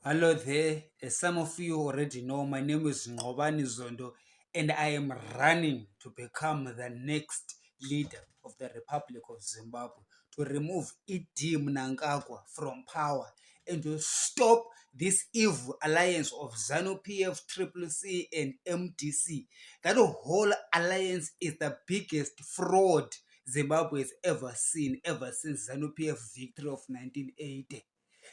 Hello there. As some of you already know, my name is Ngobani Zondo, and I am running to become the next leader of the Republic of Zimbabwe to remove Idi Mnangagwa from power and to stop this evil alliance of ZANU-PF, CCC, and MDC. That whole alliance is the biggest fraud Zimbabwe has ever seen ever since ZANU-PF victory of 1980.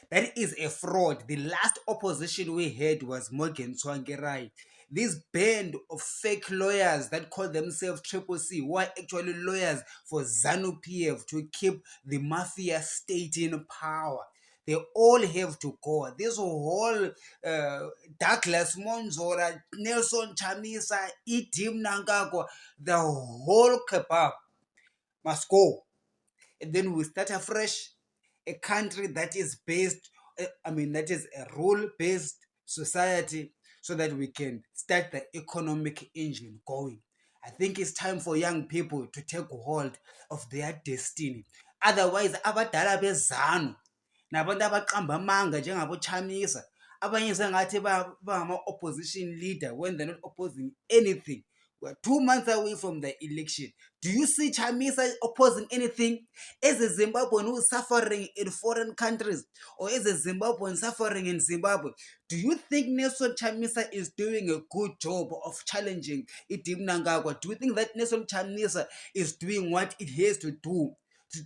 That is a fraud. The last opposition we had was Morgan Tsvangirai. This band of fake lawyers that call themselves Triple C, who are actually lawyers for ZANU-PF to keep the Mafia State in power. They all have to go. This whole Douglas Monzora, Nelson Chamisa, Idi Mnangagwa, the whole kebab must go. And then we start afresh. A country that is based, that is a rule-based society, so that we can start the economic engine going. I think it's time for young people to take hold of their destiny. Otherwise, abadala bezanu nabantu abaqamba amanga njengaboChamisa abanye sengathi bangama-opposition leader when they're not opposing anything. We're 2 months away from the election. Do you see Chamisa opposing anything? Is a Zimbabwean who is suffering in foreign countries, or is a Zimbabwean suffering in Zimbabwe? Do you think Nelson Chamisa is doing a good job of challenging Idi Mnangagwa? Do you think that Nelson Chamisa is doing what it has to do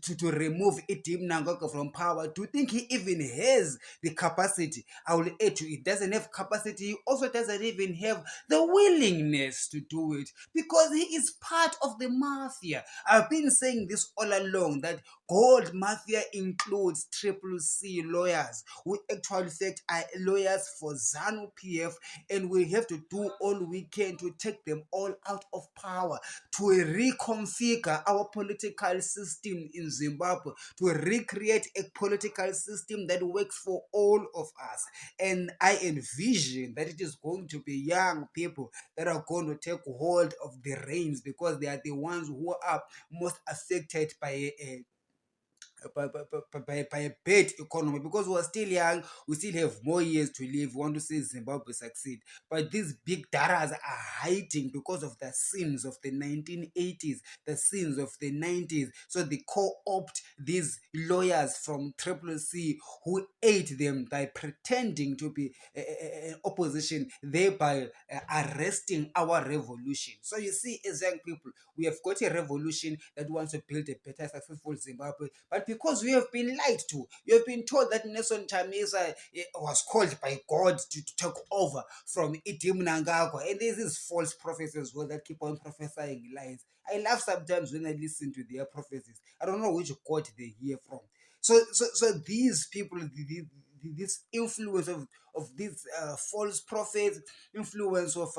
to remove Idi Mnangagwa from power? Do you think he even has the capacity? I will add to it. Doesn't have capacity. He also doesn't even have the willingness to do it, because he is part of the mafia. I've been saying this all along, that gold mafia includes Triple C lawyers who actually fact are lawyers for ZANU-PF, and we have to do all we can to take them all out of power, to reconfigure our political system in Zimbabwe, to recreate a political system that works for all of us. And I envision that it is going to be young people that are going to take hold of the reins, because they are the ones who are most affected by by a bad economy, because we're still young, we still have more years to live. We want to see Zimbabwe succeed, but these big datas are hiding because of the sins of the 1980s, the sins of the 90s. So they co-opt these lawyers from Triple C who aid them by pretending to be opposition, thereby arresting our revolution. So you see, as young people, we have got a revolution that wants to build a better, successful Zimbabwe, but because we have been lied to, you have been told that Nelson Chamisa was called by God to take over from Idi Mnangagwa, and there's these false prophets as well that keep on prophesying lies. I laugh sometimes when I listen to their prophecies. I don't know which God they hear from. So these people, this influence of these false prophets, influence of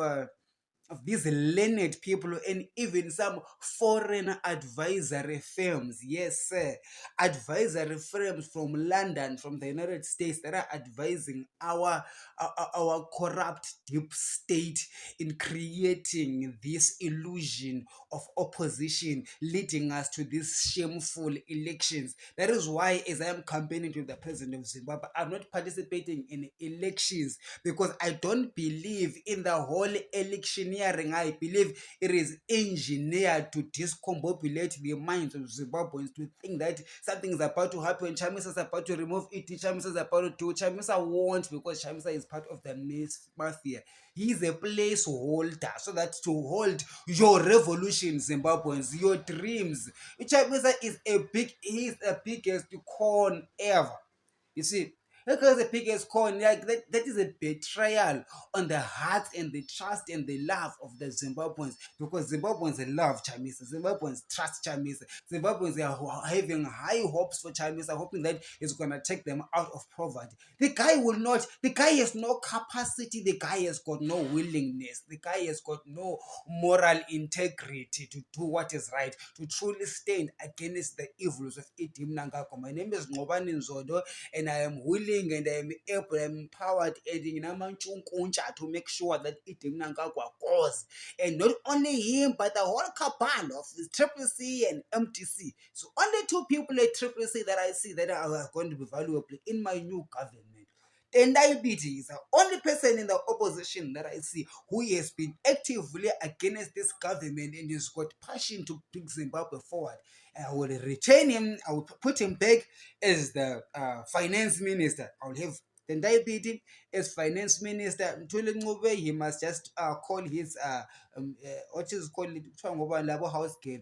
these learned people, and even some foreign advisory firms. Yes, sir. Advisory firms from London, from the United States, that are advising our corrupt deep state in creating this illusion of opposition, leading us to these shameful elections. That is why, as I am campaigning to the president of Zimbabwe, I'm not participating in elections, because I don't believe in the whole electioneering. I believe it is engineered to discombobulate the minds of Zimbabweans to think that something is about to happen. Chamisa is about to remove it. Chamisa is about to do. Chamisa won't, because Chamisa is part of the mafia. He is a placeholder, so that to hold your revolution, Zimbabweans, your dreams. Chamisa is he is the biggest con ever. You see, because the biggest con, like that is a betrayal on the heart and the trust and the love of the Zimbabweans, because Zimbabweans love Chamisa, Zimbabweans trust Chamisa, Zimbabweans are having high hopes for Chamisa, hoping that it's gonna take them out of poverty. The guy will not. The guy has no capacity. The guy has got no willingness. The guy has got no moral integrity to do what is right, to truly stand against the evils of Idi Mnangagwa. My name is Ngobani Nzodo, and I am willing and I am able, I am empowered, to make sure that Idi Mnangagwa goes. And not only him, but the whole cabal of Triple C and MTC. So only two people at Triple C that I see that are going to be valuable in my new government. And diabetes is the only person in the opposition that I see who has been actively against this government and has got passion to bring Zimbabwe forward. I will retain him. I will put him back as the finance minister. I will have then diabetes as finance minister. Mthuli Ncube, he must just call his what is called kuthiwa ngoba labo house girl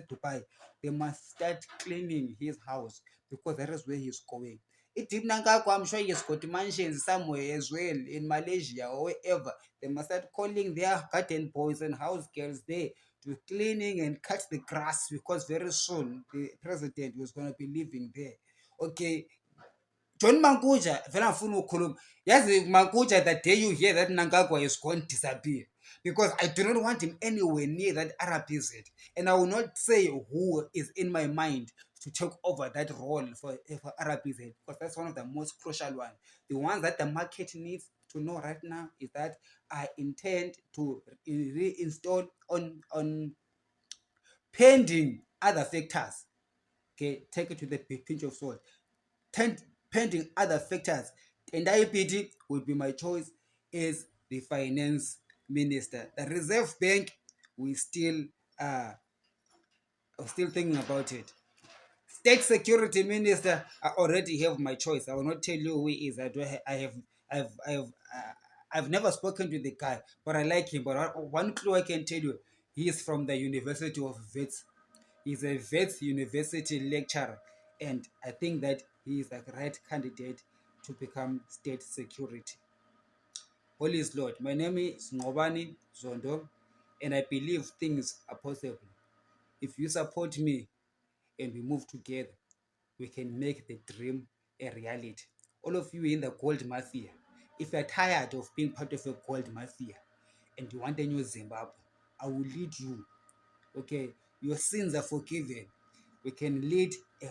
Dubai. They must start cleaning his house because that is where he's going. Deep Nangaku, I'm sure he's got mansions somewhere as well in Malaysia or wherever. They must start calling their garden boys and house girls there to cleaning and cut the grass because very soon the president was going to be living there. Okay, John Manguja, vele ngifuna ukukhuluma. Yazi Manguja, the day you hear that Nangagwa is going to disappear. Because I do not want him anywhere near that RPZ. And I will not say who is in my mind to take over that role for RPZ. Because that's one of the most crucial ones. The ones that the market needs to know right now is that I intend to reinstall on pending other factors. Okay, take it to the pinch of salt. Pending other factors, and IPT would be my choice as the finance minister. The Reserve Bank, we still thinking about it. State security minister, I already have my choice. I will not tell you who he is. I've never spoken to the guy, but I like him. But one clue I can tell you, he is from the University of Wits. He's a Wits University lecturer, and I think that he is the right candidate to become state security. Holy is Lord. My name is Ngobani Zondo, and I believe things are possible. If you support me and we move together, we can make the dream a reality. All of you in the gold mafia, if you're tired of being part of a gold mafia and you want a new Zimbabwe, I will lead you. Okay, your sins are forgiven. We can lead a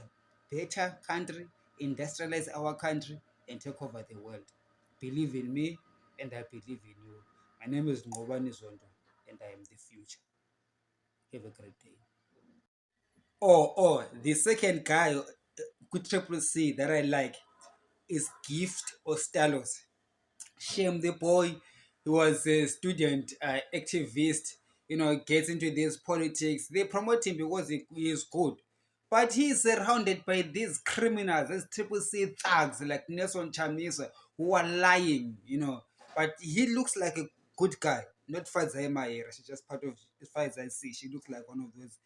better country, industrialize our country, and take over the world. Believe in me, and I believe in you. My name is Ngobani Zondo, and I am the future. Have a great day. The second guy, good triple C that I like is Gift Ostalos. Shame the boy. He was a student activist, gets into this politics. They promote him because he is good. But he is surrounded by these criminals, these triple C thugs like Nelson Chamisa, who are lying. But he looks like a good guy, not Fazema here. She's just part of, as far as I see, she looks like one of those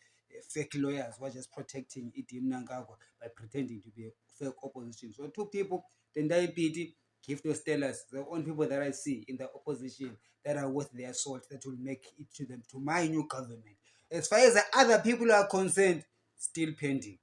fake lawyers who are just protecting Idim Nangagwa by pretending to be a fake opposition. So two people, then diabetes, give those tellers, the only people that I see in the opposition that are worth their salt, that will make it to them, to my new government. As far as the other people are concerned, still pending.